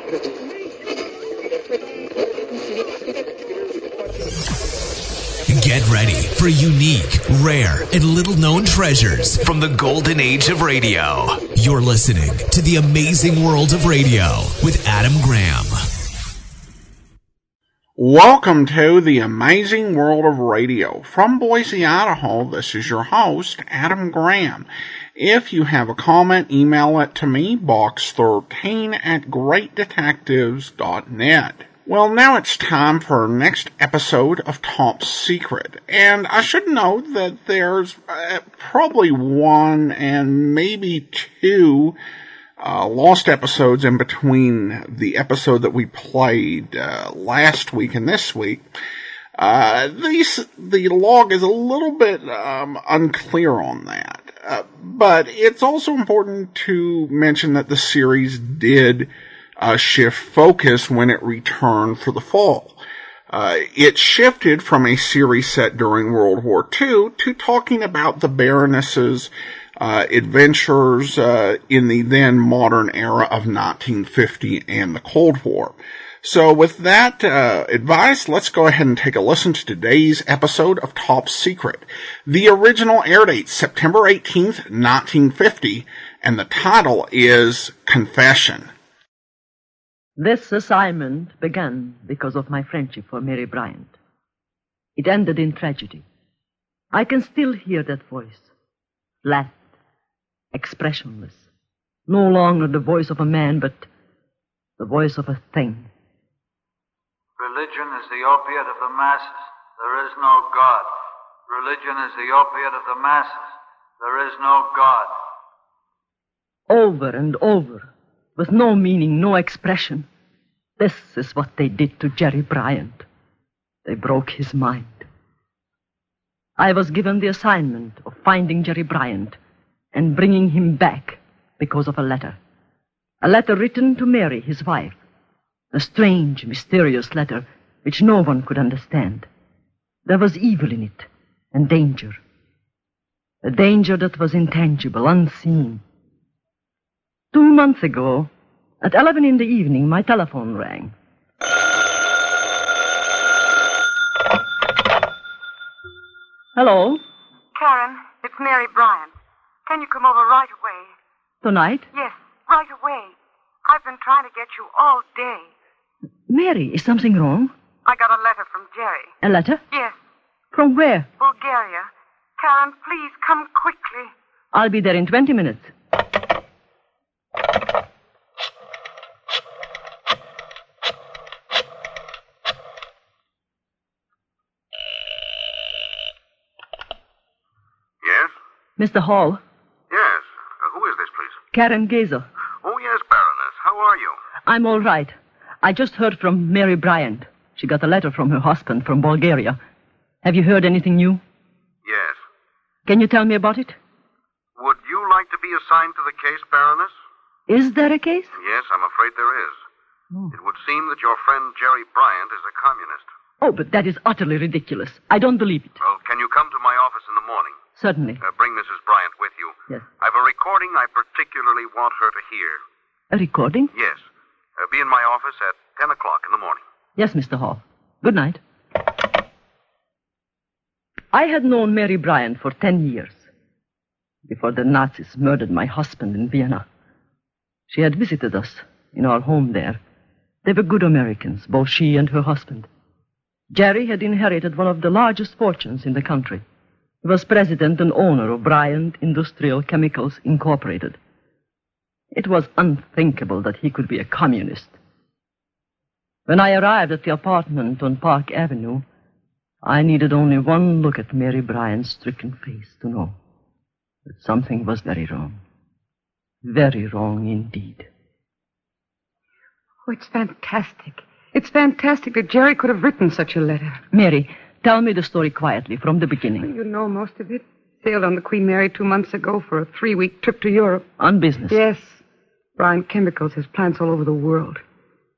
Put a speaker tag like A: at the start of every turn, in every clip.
A: Get ready for unique, rare, and little-known treasures from the golden age of radio. You're listening to The Amazing World of Radio with Adam Graham.
B: Welcome to The Amazing World of Radio. From Boise, Idaho, this is your host, Adam Graham. If you have a comment, email it to me, box13@greatdetectives.net. Well, now it's time for our next episode of Top Secret. And I should note that there's probably one and maybe two lost episodes in between the episode that we played last week and this week. The log is a little bit unclear on that. But it's also important to mention that the series did shift focus when it returned for the fall. It shifted from a series set during World War II to talking about the Baroness's adventures in the then modern era of 1950 and the Cold War. So with that advice, let's go ahead and take a listen to today's episode of Top Secret. The original air date, September 18th, 1950, and the title is Confession.
C: This assignment began because of my friendship for Mary Bryant. It ended in tragedy. I can still hear that voice, flat, expressionless, no longer the voice of a man, but the voice of a thing.
D: Religion is the opiate of the masses. There is no God. Religion is the opiate of the masses. There is no God.
C: Over and over, with no meaning, no expression. This is what they did to Jerry Bryant. They broke his mind. I was given the assignment of finding Jerry Bryant and bringing him back because of a letter. A letter written to Mary, his wife. A strange, mysterious letter which no one could understand. There was evil in it, and danger. A danger that was intangible, unseen. 2 months ago, at 11 in the evening, my telephone rang. Hello?
E: Kerin, it's Mary Bryant. Can you come over right away?
C: Tonight?
E: Yes, right away. I've been trying to get you all day.
C: Mary, is something wrong?
E: I got a letter from Jerry.
C: A letter?
E: Yes,
C: From where?
E: Bulgaria. Kerin, please come quickly.
C: I'll be there in 20 minutes.
F: Yes?
C: Mr. Hall?
F: Yes. Who is this, please?
C: Kerin Gazer.
F: Oh, yes, Baroness. How are you?
C: I'm all right. I just heard from Mary Bryant. She got a letter from her husband from Bulgaria. Have you heard anything new?
F: Yes.
C: Can you tell me about it?
F: Would you like to be assigned to the case, Baroness?
C: Is there a case?
F: Yes, I'm afraid there is.
C: Oh.
F: It would seem that your friend Jerry Bryant is a communist.
C: Oh, but that is utterly ridiculous. I don't believe it.
F: Well, can you come to my office in the morning?
C: Certainly.
F: Bring Mrs. Bryant with you.
C: Yes.
F: I've a recording I particularly want her to hear.
C: A recording?
F: Yes. Be in my office at 10 o'clock in the morning.
C: Yes, Mr. Hall. Good night. I had known Mary Bryant for 10 years, before the Nazis murdered my husband in Vienna. She had visited us in our home there. They were good Americans, both she and her husband. Jerry had inherited one of the largest fortunes in the country. He was president and owner of Bryant Industrial Chemicals Incorporated. It was unthinkable that he could be a communist. When I arrived at the apartment on Park Avenue, I needed only one look at Mary Bryant's stricken face to know that something was very wrong. Very wrong indeed.
E: Oh, it's fantastic. It's fantastic that Jerry could have written such a letter.
C: Mary, tell me the story quietly from the beginning.
E: You know most of it. Sailed on the Queen Mary 2 months ago for a 3-week trip to Europe.
C: On business?
E: Yes. Bryant Chemicals has plants all over the world.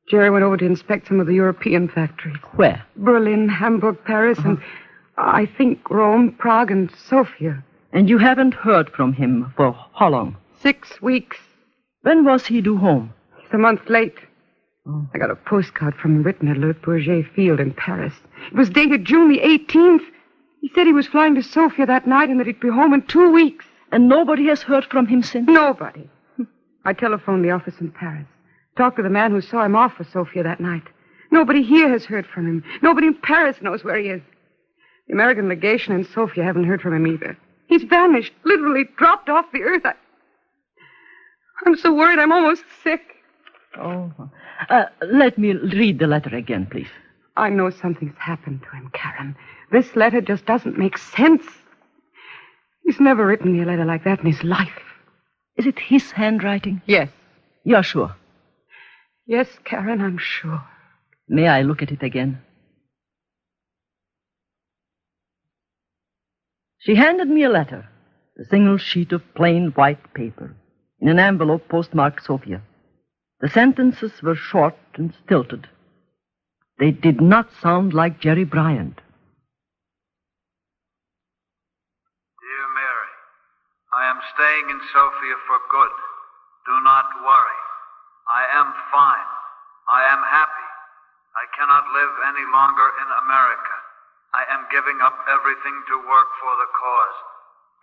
E: Jerry went over to inspect some of the European factories.
C: Where?
E: Berlin, Hamburg, Paris, and I think Rome, Prague, and Sofia.
C: And you haven't heard from him for how long?
E: 6 weeks.
C: When was he due home?
E: He's a month late.
C: Oh.
E: I got a postcard from him written at Le Bourget Field in Paris. It was dated June the 18th. He said he was flying to Sofia that night and that he'd be home in 2 weeks.
C: And nobody has heard from him since?
E: Nobody. I telephoned the office in Paris. Talked to the man who saw him off for Sofia that night. Nobody here has heard from him. Nobody in Paris knows where he is. The American legation in Sofia haven't heard from him either. He's vanished, literally dropped off the earth. I'm so worried I'm almost sick.
C: Oh. Let me read the letter again, please.
E: I know something's happened to him, Kerin. This letter just doesn't make sense. He's never written me a letter like that in his life.
C: Is it his handwriting?
E: Yes.
C: You're sure?
E: Yes, Kerin, I'm sure.
C: May I look at it again? She handed me a letter, a single sheet of plain white paper, in an envelope postmarked Sofia. The sentences were short and stilted. They did not sound like Jerry Bryant.
D: Dear Mary, I am staying in Sofia for good. Do not worry. I am fine. I am happy. I cannot live any longer in America. I am giving up everything to work for the cause.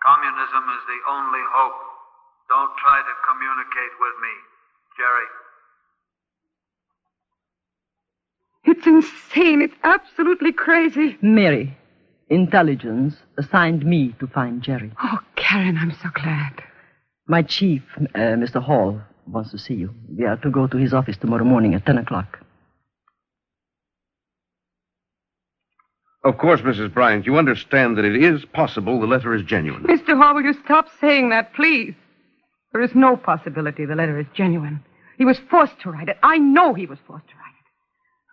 D: Communism is the only hope. Don't try to communicate with me, Jerry.
E: It's insane. It's absolutely crazy.
C: Mary, intelligence assigned me to find Jerry.
E: Oh, Kerin, I'm so glad.
C: My chief, Mr. Hall, wants to see you. We are to go to his office tomorrow morning at 10 o'clock.
G: Of course, Mrs. Bryant, you understand that it is possible the letter is genuine.
E: Mr. Hall, will you stop saying that, please? There is no possibility the letter is genuine. He was forced to write it. I know he was forced to write it.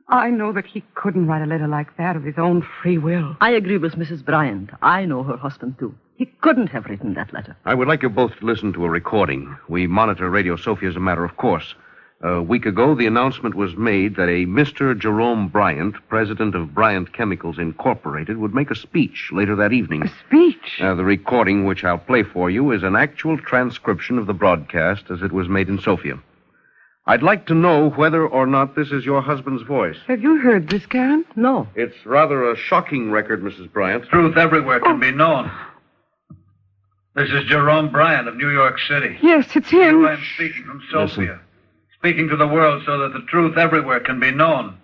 E: I know that he couldn't write a letter like that of his own free will.
C: I agree with Mrs. Bryant. I know her husband, too. He couldn't have written that letter.
G: I would like you both to listen to a recording. We monitor Radio Sofia as a matter of course. A week ago, the announcement was made that a Mr. Jerome Bryant, president of Bryant Chemicals Incorporated, would make a speech later that evening.
E: A speech?
G: The recording, which I'll play for you, is an actual transcription of the broadcast as it was made in Sofia. I'd like to know whether or not this is your husband's voice.
E: Have you heard this, Kerin?
C: No.
G: It's rather a shocking record, Mrs. Bryant.
D: Truth everywhere can be known. This is Jerome Bryant of New York City.
E: Yes, it's him.
D: I'm speaking from Sofia. Speaking to the world so that the truth everywhere can be known.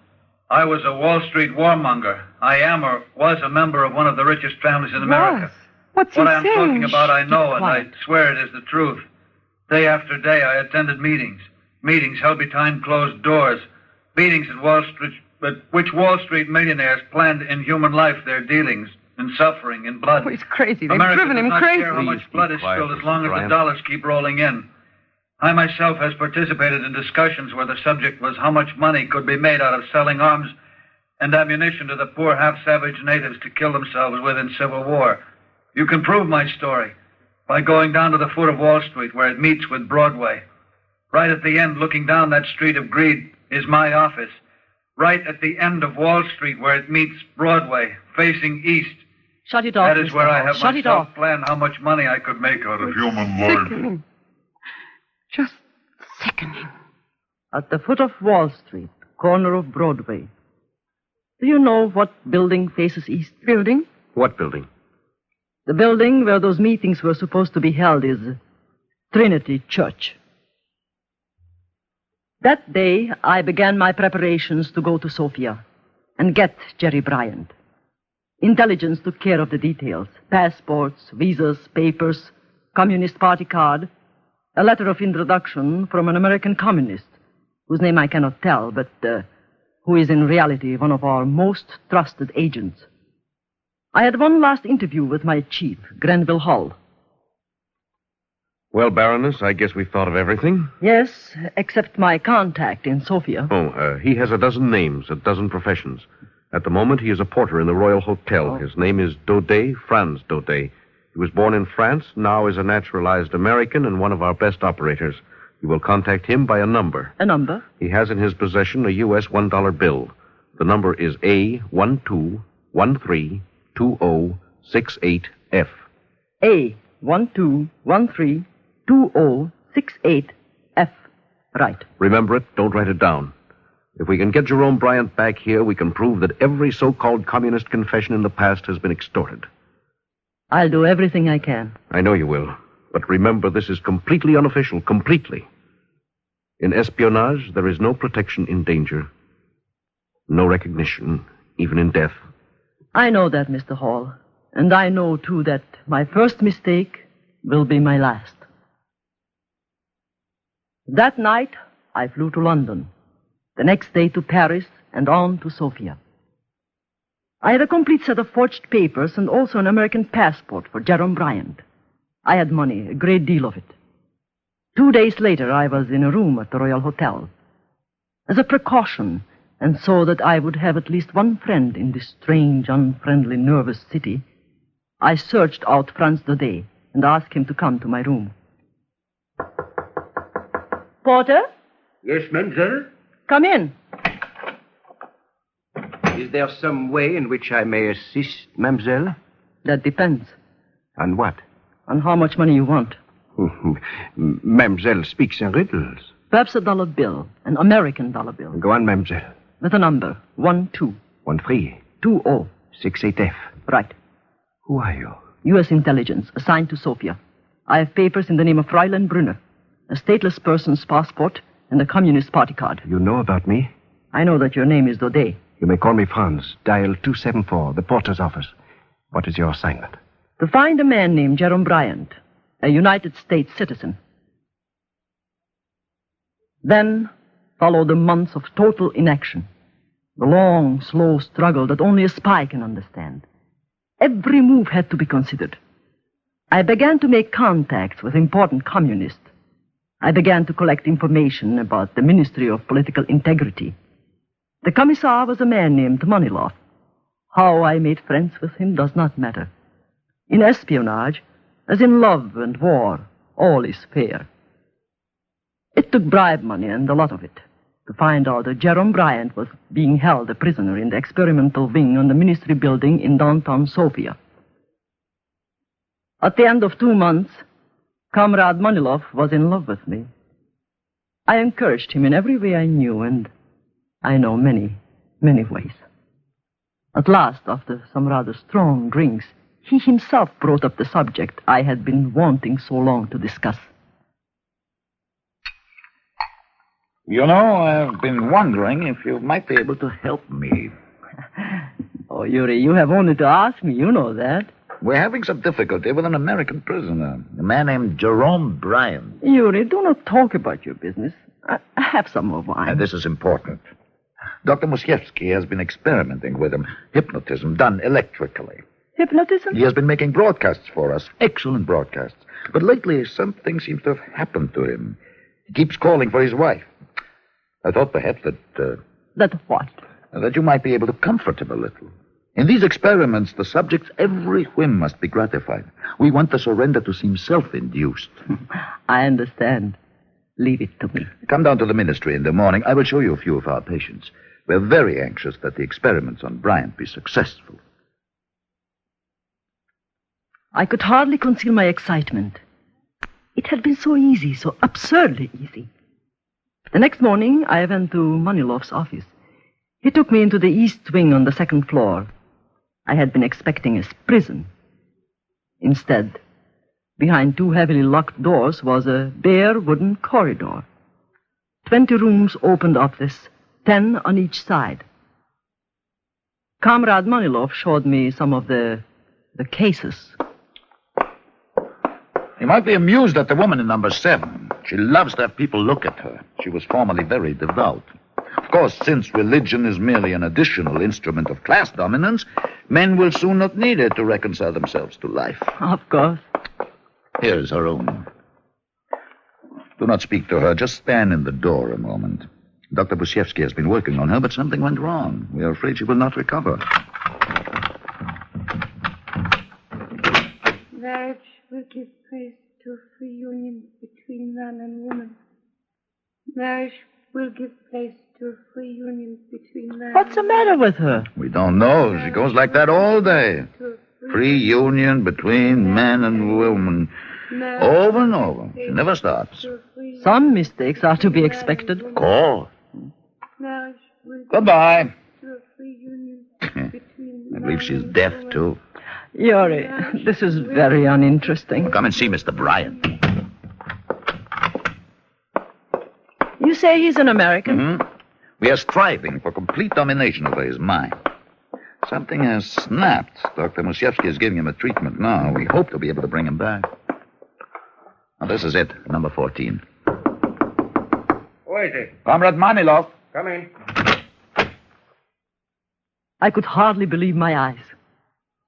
D: I was a Wall Street warmonger. I am or was a member of one of the richest families in America.
E: What's he
D: What I'm
E: saying?
D: talking about I know, and I swear it is the truth. Day after day I attended meetings. Meetings held behind closed doors. Meetings at which Wall Street millionaires planned in human life their dealings, in suffering, in blood.
E: Oh, he's crazy. They've
D: America
E: driven him
D: does not
E: crazy.
D: care how much blood is
G: quiet,
D: spilled as long as
G: Bryant.
D: the dollars keep rolling in. I myself has participated in discussions where the subject was how much money could be made out of selling arms and ammunition to the poor half-savage natives to kill themselves with in civil war. You can prove my story by going down to the foot of Wall Street where it meets with Broadway. Right at the end, looking down that street of greed, is my office. Right at the end of Wall Street where it meets Broadway, facing east.
C: Shut it off,
D: That is
C: Mr.
D: where I
C: Hall.
D: have
C: Shut it
D: myself
C: off.
D: planned how much money I could make out of human life.
E: Sickening. Just sickening.
C: At the foot of Wall Street, corner of Broadway. Do you know what building faces east?
E: Building?
G: What building?
C: The building where those meetings were supposed to be held is Trinity Church. That day, I began my preparations to go to Sofia and get Jerry Bryant. Intelligence took care of the details. Passports, visas, papers, Communist Party card, a letter of introduction from an American communist, whose name I cannot tell, but who is in reality one of our most trusted agents. I had one last interview with my chief, Grenville Hall.
G: Well, Baroness, I guess we've thought of everything.
C: Yes, except my contact in Sofia.
G: He has a dozen names, a dozen professions. At the moment, he is a porter in the Royal Hotel. His name is Daudet, Franz Daudet. He was born in France, now is a naturalized American and one of our best operators. You will contact him by a number.
C: A number?
G: He has in his possession a U.S. $1 bill. The number is A12132068F.
C: A12132068F. Right.
G: Remember it. Don't write it down. If we can get Jerome Bryant back here, we can prove that every so-called communist confession in the past has been extorted.
C: I'll do everything I can.
G: I know you will. But remember, this is completely unofficial. Completely. In espionage, there is no protection in danger. No recognition, even in death.
C: I know that, Mr. Hall. And I know, too, that my first mistake will be my last. That night, I flew to London. The next day to Paris, and on to Sofia. I had a complete set of forged papers and also an American passport for Jerome Bryant. I had money, a great deal of it. 2 days later, I was in a room at the Royal Hotel. As a precaution, and so that I would have at least one friend in this strange, unfriendly, nervous city, I searched out Franz Daudet and asked him to come to my room. Porter?
H: Yes, mademoiselle?
C: Come in.
H: Is there some way in which I may assist, mademoiselle?
C: That depends.
H: On what?
C: On how much money you want.
H: Mademoiselle speaks in riddles.
C: Perhaps a dollar bill, an American dollar bill.
H: Go on, mademoiselle.
C: With a number, 12.
H: 13.
C: 20.
H: 68F.
C: Right.
H: Who are you?
C: U.S. intelligence, assigned to Sofia. I have papers in the name of Fräulein Brunner, a stateless person's passport, and a Communist party card.
H: You know about me?
C: I know that your name is Daudet.
H: You may call me Franz. Dial 274, the porter's office. What is your assignment?
C: To find a man named Jerome Bryant, a United States citizen. Then followed the months of total inaction. The long, slow struggle that only a spy can understand. Every move had to be considered. I began to make contacts with important communists. I began to collect information about the Ministry of Political Integrity. The commissar was a man named Manilov. How I made friends with him does not matter. In espionage, as in love and war, all is fair. It took bribe money and a lot of it to find out that Jerome Bryant was being held a prisoner in the experimental wing on the ministry building in downtown Sofia. At the end of 2 months, Comrade Manilov was in love with me. I encouraged him in every way I knew, and I know many, many ways. At last, after some rather strong drinks, he himself brought up the subject I had been wanting so long to discuss.
I: You know, I've been wondering if you might be able to help me.
C: Oh, Yuri, you have only to ask me. You know that.
I: We're having some difficulty with an American prisoner, a man named Jerome Bryant.
C: Yuri, do not talk about your business. Have some more wine.
I: This is important. Dr. Musiewski has been experimenting with him. Hypnotism done electrically.
C: Hypnotism?
I: He has been making broadcasts for us. Excellent broadcasts. But lately, something seems to have happened to him. He keeps calling for his wife. I thought perhaps that...
C: That what?
I: That you might be able to comfort him a little. In these experiments, the subject's every whim must be gratified. We want the surrender to seem self-induced.
C: I understand. Leave it to me.
I: Come down to the ministry in the morning. I will show you a few of our patients. We're very anxious that the experiments on Bryant be successful.
C: I could hardly conceal my excitement. It had been so easy, so absurdly easy. The next morning, I went to Manilov's office. He took me into the east wing on the 2nd floor. I had been expecting a prison. Instead, behind 2 heavily locked doors was a bare wooden corridor. 20 rooms opened off this, 10 on each side. Comrade Manilov showed me some of the cases.
I: You might be amused at the woman in number 7. She loves to have people look at her. She was formerly very devout. Of course, since religion is merely an additional instrument of class dominance, men will soon not need it to reconcile themselves to life.
C: Of course.
I: Here is her room. Do not speak to her. Just stand in the door a moment. Dr. Musiewski has been working on her, but something went wrong. We are afraid she will not recover.
E: Marriage will give place to a free union between man and woman. Marriage will give place to a free union between man
C: What's the matter with her?
I: We don't know. She goes like that all day. Free union between man and woman. Over and over. She never stops.
C: Some mistakes are to be expected.
I: Of course.
E: Marriage
I: Goodbye. I believe she's deaf, too.
C: Yuri, this is very uninteresting.
I: Come and see Mr. Bryant.
C: You say he's an American?
I: Mm-hmm. We are striving for complete domination over his mind. Something has snapped. Dr. Musiewski is giving him a treatment now. We hope to be able to bring him back. Now, this is it, number 14.
J: Who is it?
I: Comrade Manilov.
J: Come in.
C: I could hardly believe my eyes.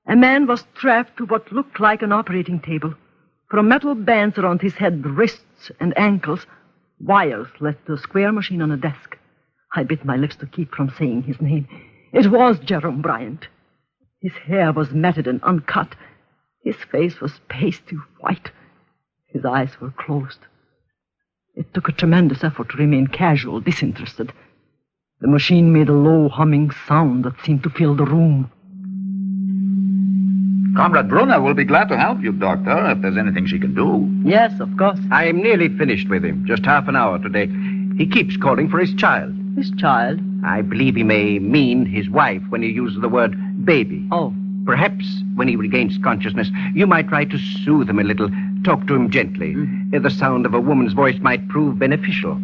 C: A man was strapped to what looked like an operating table. From metal bands around his head, wrists, and ankles, wires led to a square machine on a desk. I bit my lips to keep from saying his name. It was Jerome Bryant. His hair was matted and uncut. His face was pasty white. His eyes were closed. It took a tremendous effort to remain casual, disinterested. The machine made a low humming sound that seemed to fill the room.
I: Comrade Brunner will be glad to help you, Doctor, if there's anything she can do.
C: Yes, of course.
H: I'm nearly finished with him. Just half an hour today. He keeps calling for his child.
C: His child?
H: I believe he may mean his wife when he uses the word baby.
C: Oh.
H: Perhaps when he regains consciousness, you might try to soothe him a little, talk to him gently. The sound of a woman's voice might prove beneficial.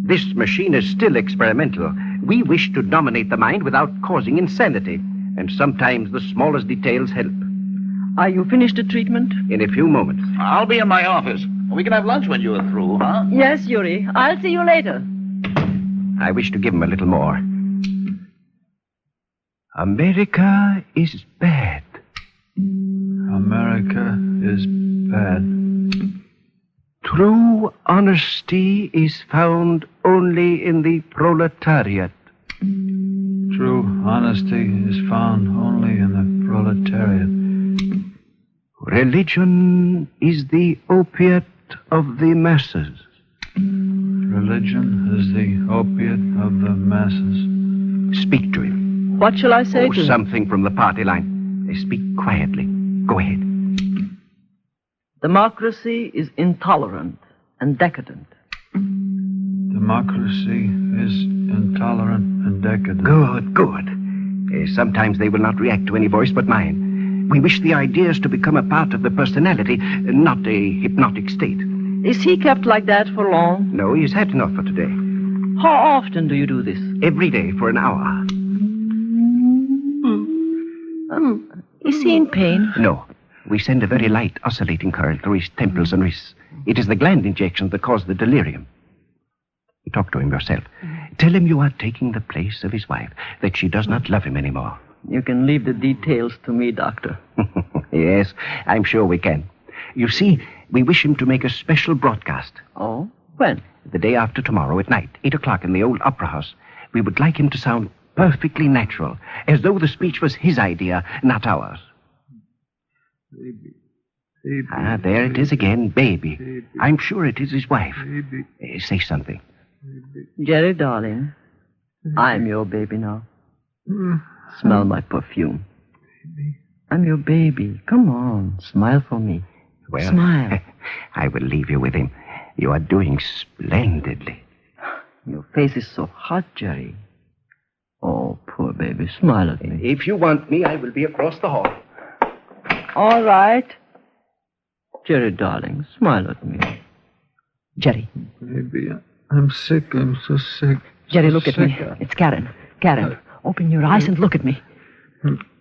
H: This machine is still experimental. We wish to dominate the mind without causing insanity, and sometimes the smallest details help.
C: Are you finished the treatment?
H: In a few moments.
I: I'll be in my office. We can have lunch when you're through, huh?
C: Yes, Yuri. I'll see you later.
H: I wish to give him a little more. America is bad.
K: America is bad.
H: True honesty is found only in the proletariat.
K: True honesty is found only in the proletariat.
H: Religion is the opiate of the masses.
K: Religion is the opiate of the masses.
H: Speak to him.
C: What shall I say to him?
H: Something from the party line. Speak quietly. Go ahead.
C: Democracy is intolerant and decadent.
K: Democracy is intolerant and decadent.
H: Good. Sometimes they will not react to any voice but mine. We wish the ideas to become a part of the personality, not a hypnotic state.
C: Is he kept like that for long?
H: No, he's had enough for today.
C: How often do you do this?
H: Every day for an hour.
C: Is he in pain?
H: No. We send a very light oscillating current through his temples and wrists. It is the gland injections that cause the delirium. Talk to him yourself. Tell him you are taking the place of his wife, that she does not love him anymore.
C: You can leave the details to me, Doctor.
H: Yes, I'm sure we can. You see, we wish him to make a special broadcast.
C: Oh? When?
H: The day after tomorrow at night, 8 o'clock in the old opera house. We would like him to sound perfectly natural, as though the speech was his idea, not ours.
K: Baby.
H: There it is again, baby.
K: Baby.
H: I'm sure it is his wife.
K: Baby.
H: Say something.
C: Jerry, darling, I'm your baby now. Smell my perfume. I'm your baby. Come on, smile for me.
H: Well,
C: smile.
H: I will leave you with him. You are doing splendidly.
C: Your face is so hot, Jerry. Oh, poor baby, smile at me.
H: If you want me, I will be across the hall.
C: All right. Jerry, darling, smile at me. Jerry.
K: Baby, I'm sick. I'm so sick.
C: Jerry, look at me. It's Kerin. Kerin, open your eyes and look at me.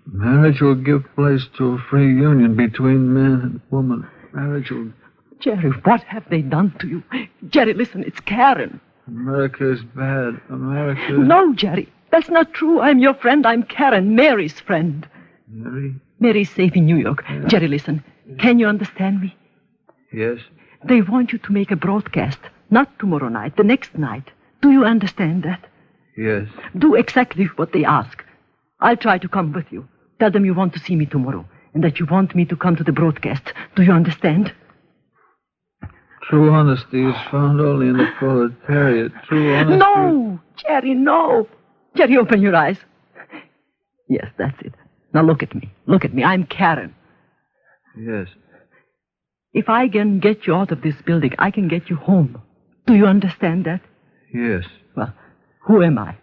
K: Marriage will give place to a free union between man and woman. Marriage will...
C: Jerry, what have they done to you? Jerry, listen, it's Kerin.
K: America is bad. America...
C: No, Jerry, that's not true. I'm your friend. I'm Kerin, Mary's friend.
K: Mary?
C: Mary's safe in New York. Yeah. Jerry, listen. Can you understand me?
K: Yes.
C: They want you to make a broadcast. Not tomorrow night, the next night. Do you understand that?
K: Yes.
C: Do exactly what they ask. I'll try to come with you. Tell them you want to see me tomorrow and that you want me to come to the broadcast. Do you understand?
K: True honesty is found only in the proletariat. True honesty...
C: No! Jerry, no! Jerry, open your eyes. Yes, that's it. Now look at me. Look at me. I'm Kerin.
K: Yes.
C: If I can get you out of this building, I can get you home. Do you understand that?
K: Yes.
C: Well, who am I?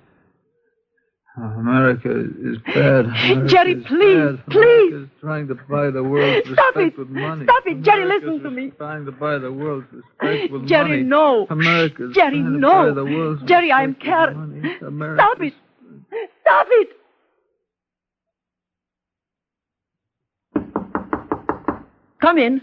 K: America is bad. America
C: Jerry,
K: is
C: please,
K: bad.
C: please.
K: America is trying to buy the world's
C: Stop
K: respect
C: it.
K: with money.
C: Stop it, Jerry,
K: America's
C: listen to me.
K: Trying to buy the world's respect with
C: Jerry,
K: money.
C: no.
K: America is
C: Jerry,
K: trying to
C: no.
K: buy the world's
C: Jerry,
K: respect
C: I'm
K: with
C: Kerin.
K: money.
C: Stop it. Stop it. Come in.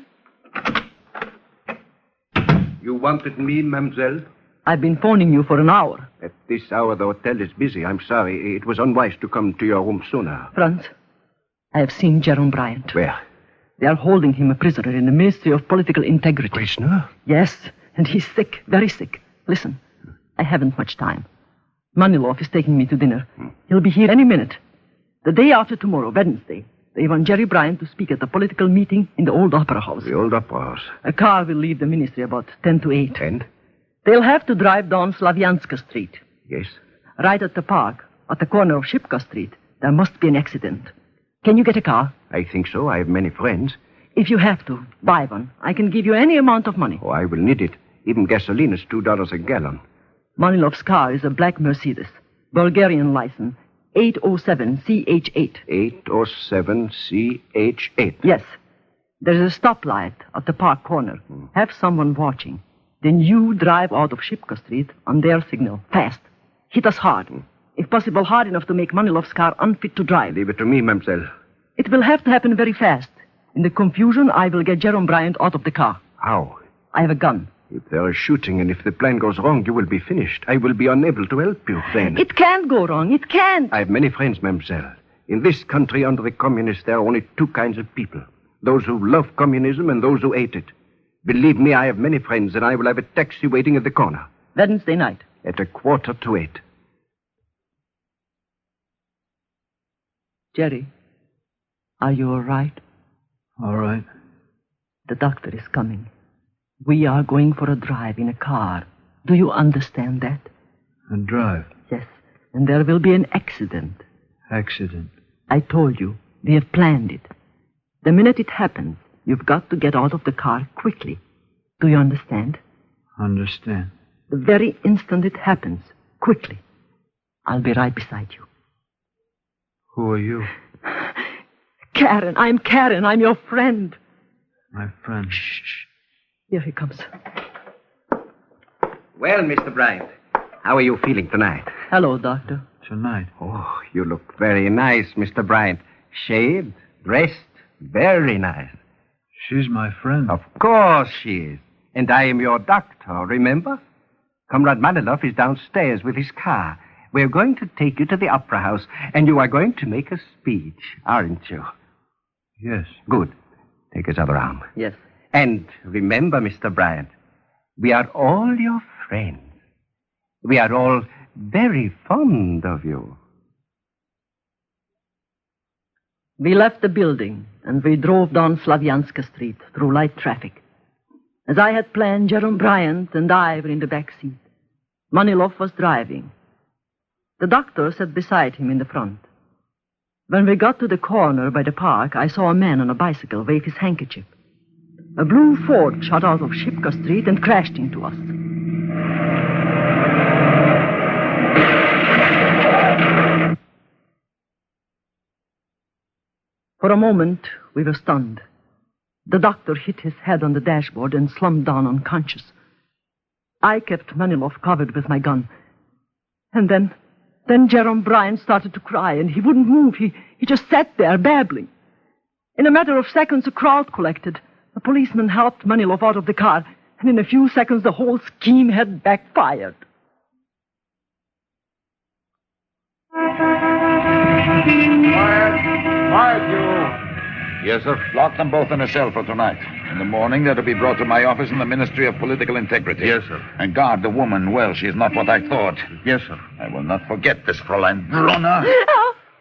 H: You wanted me, mademoiselle?
C: I've been phoning you for an hour.
H: At this hour, the hotel is busy. I'm sorry. It was unwise to come to your room sooner.
C: Franz, I have seen Jerome Bryant.
H: Where?
C: They are holding him a prisoner in the Ministry of Political Integrity.
H: Prisoner?
C: Yes, and he's sick, very sick. Listen, I haven't much time. Manilov is taking me to dinner. He'll be here any minute. The day after tomorrow, Wednesday, they want Jerry Bryant to speak at a political meeting in the old Opera House.
H: The old Opera House.
C: A car will leave the ministry about 10 to 8.
H: And?
C: They'll have to drive down Slavianska Street.
H: Yes.
C: Right at the park, at the corner of Shipka Street, there must be an accident. Can you get a car?
H: I think so. I have many friends.
C: If you have to, buy one. I can give you any amount of money.
H: Oh, I will need it. Even gasoline is $2 a gallon.
C: Manilov's car is a black Mercedes. Bulgarian license. 807CH8.
H: 807CH8.
C: Yes. There's a stoplight at the park corner. Have someone watching. Then you drive out of Shipka Street on their signal. Fast. Hit us hard. If possible, hard enough to make Manilov's car unfit to drive.
H: Leave it to me, mademoiselle.
C: It will have to happen very fast. In the confusion, I will get Jerome Bryant out of the car.
H: How?
C: I have a gun.
H: If there is shooting and if the plan goes wrong, you will be finished. I will be unable to help you then.
C: It can't go wrong. It can't.
H: I have many friends, mademoiselle. In this country, under the communists, there are only two kinds of people. Those who love communism and those who hate it. Believe me, I have many friends, and I will have a taxi waiting at the corner.
C: Wednesday night.
H: At 7:45.
C: Jerry, are you all right?
K: All right.
C: The doctor is coming. We are going for a drive in a car. Do you understand that?
K: A drive?
C: Yes. And there will be an accident.
K: Accident?
C: I told you. We have planned it. The minute it happens, you've got to get out of the car quickly. Do you understand?
K: Understand.
C: The very instant it happens, quickly. I'll be right beside you.
K: Who are you?
C: Kerin. I'm Kerin. I'm your friend.
K: My friend.
C: Shh. Here he comes.
H: Well, Mr. Bryant, how are you feeling tonight?
C: Hello, Doctor.
K: Tonight?
H: Oh, you look very nice, Mr. Bryant. Shaved, dressed, very nice.
K: She's my friend.
H: Of course she is. And I am your doctor, remember? Comrade Manilov is downstairs with his car. We're going to take you to the Opera House, and you are going to make a speech, aren't you?
K: Yes.
H: Good. Take his other arm.
C: Yes.
H: And remember, Mr. Bryant, we are all your friends. We are all very fond of you.
C: We left the building, and we drove down Slavianska Street through light traffic. As I had planned, Jerome Bryant and I were in the back seat. Manilov was driving. The doctor sat beside him in the front. When we got to the corner by the park, I saw a man on a bicycle wave his handkerchief. A blue Ford shot out of Shipka Street and crashed into us. For a moment, we were stunned. The doctor hit his head on the dashboard and slumped down unconscious. I kept Manilov covered with my gun. And then Jerome Bryant started to cry, and he wouldn't move. He just sat there, babbling. In a matter of seconds, a crowd collected. A policeman helped Manilov out of the car, and in a few seconds, the whole scheme had backfired.
I: Quiet, you.
G: Yes, sir.
I: Lock them both in a cell for tonight. In the morning, they're to be brought to my office in the Ministry of Political Integrity.
G: Yes, sir.
I: And guard the woman well. She is not what I thought.
G: Yes, sir.
I: I will not forget this, Fräulein Brunner.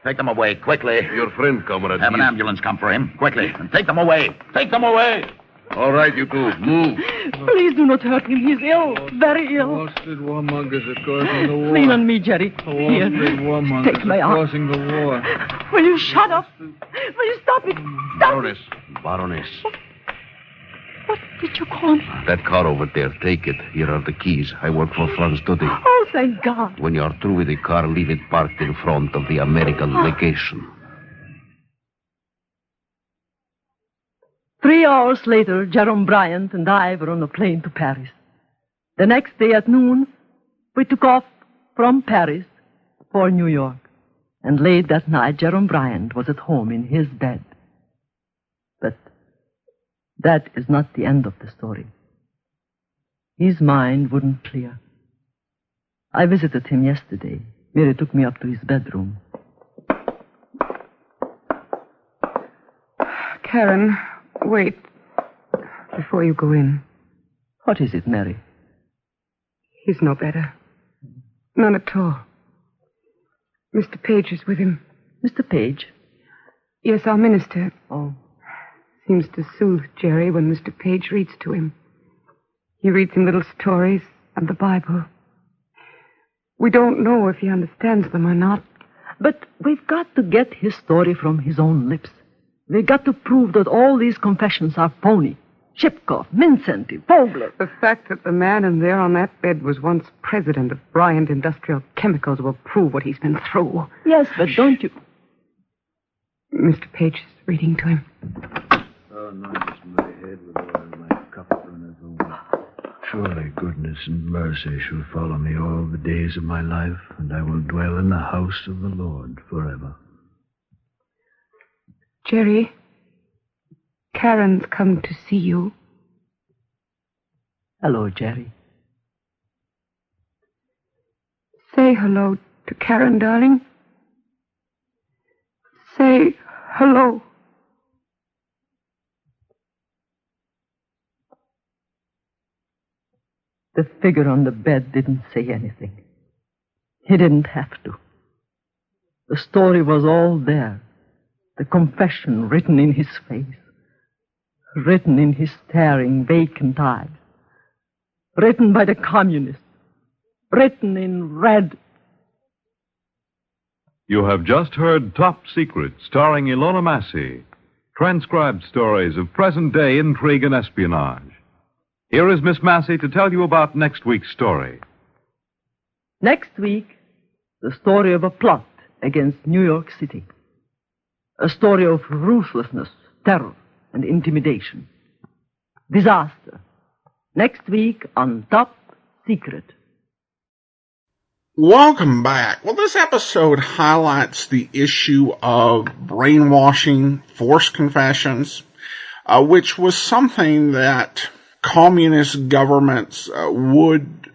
I: Take them away, quickly.
G: Your friend, comrade.
I: Have an ambulance come for him, quickly. And take them away. Take them away.
G: All right, you two. Move.
C: Please do not hurt him. He's ill, very ill.
K: Wall Street warmongers are causing the war.
C: Lean on me, Jerry.
K: Wall
C: Here.
K: Street warmongers
C: Take my
K: are
C: arm.
K: causing the war.
C: Will you shut up? Will you stop it? Stop
G: Baroness. Baroness.
C: What did you call me?
G: That car over there, take it. Here are the keys. I work for Franz Dode.
C: Oh, thank God.
G: When you're through with the car, leave it parked in front of the American legation.
C: 3 hours later, Jerome Bryant and I were on a plane to Paris. The next day at noon, we took off from Paris for New York. And late that night, Jerome Bryant was at home in his bed. But that is not the end of the story. His mind wouldn't clear. I visited him yesterday. Mary took me up to his bedroom.
E: Kerin, wait. Before you go in.
C: What is it, Mary?
E: He's no better. None at all. Mr. Page is with him.
C: Mr. Page?
E: Yes, our minister.
C: Oh.
E: Seems to soothe Jerry when Mr. Page reads to him. He reads him little stories and the Bible. We don't know if he understands them or not.
C: But we've got to get his story from his own lips. We've got to prove that all these confessions are phony. Shipkoff, Mincenti, Vogler.
E: The fact that the man in there on that bed was once president of Bryant Industrial Chemicals will prove what he's been through.
C: Yes, but don't you...
E: Mr. Page is reading to him.
K: Oh, no, just my head with all my cup runneth over. Surely goodness and mercy shall follow me all the days of my life, and I will dwell in the house of the Lord forever.
E: Jerry, Karen's come to see you.
C: Hello, Jerry.
E: Say hello to Karen, darling. Say hello.
C: The figure on the bed didn't say anything. He didn't have to. The story was all there. The confession written in his face. Written in his staring, vacant eyes. Written by the communists. Written in red.
L: You have just heard Top Secret, starring Ilona Massey. Transcribed stories of present-day intrigue and espionage. Here is Miss Massey to tell you about next week's story.
C: Next week, the story of a plot against New York City. A story of ruthlessness, terror, and intimidation. Disaster. Next week on Top Secret.
B: Welcome back. Well, this episode highlights the issue of brainwashing, forced confessions, which was something that communist governments would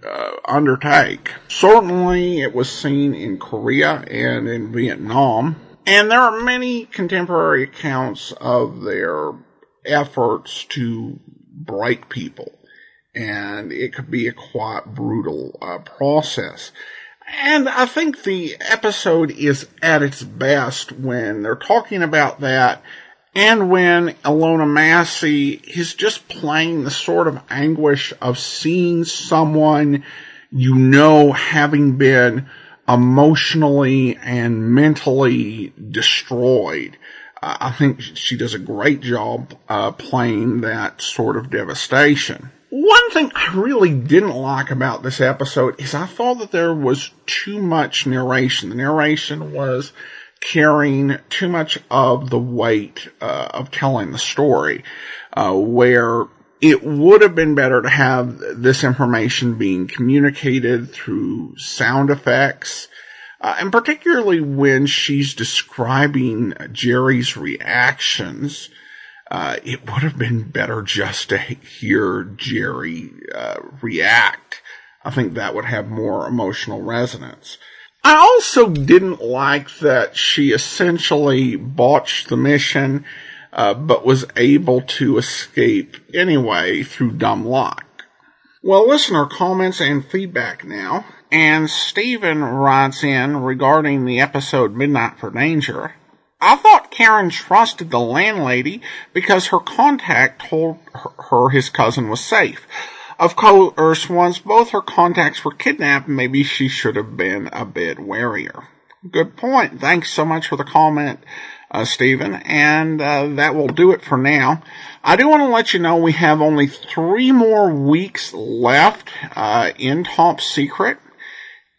B: undertake. Certainly, it was seen in Korea and in Vietnam. And there are many contemporary accounts of their efforts to break people. And it could be a quite brutal process. And I think the episode is at its best when they're talking about that, and when Ilona Massey is just playing the sort of anguish of seeing someone you know having been emotionally and mentally destroyed. I think she does a great job playing that sort of devastation. One thing I really didn't like about this episode is I thought that there was too much narration. The narration was carrying too much of the weight of telling the story, where it would have been better to have this information being communicated through sound effects, and particularly when she's describing Jerry's reactions. It would have been better just to hear Jerry react. I think that would have more emotional resonance. I also didn't like that she essentially botched the mission, but was able to escape anyway through dumb luck. Well, listener comments and feedback now. And Stephen writes in regarding the episode Midnight for Danger. I thought Kerin trusted the landlady because her contact told her his cousin was safe. Of course, once both her contacts were kidnapped, maybe she should have been a bit warier. Good point. Thanks so much for the comment, Stephen, and that will do it for now. I do want to let you know we have only 3 more weeks left in Top Secret.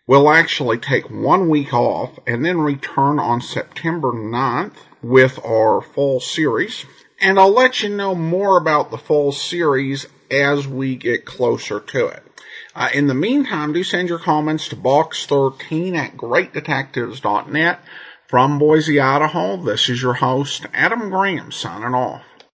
B: We'll actually take 1 week off and then return on September 9th with our fall series. And I'll let you know more about the fall series as we get closer to it. In the meantime, do send your comments to box13@greatdetectives.net. From Boise, Idaho, this is your host, Adam Graham, signing off.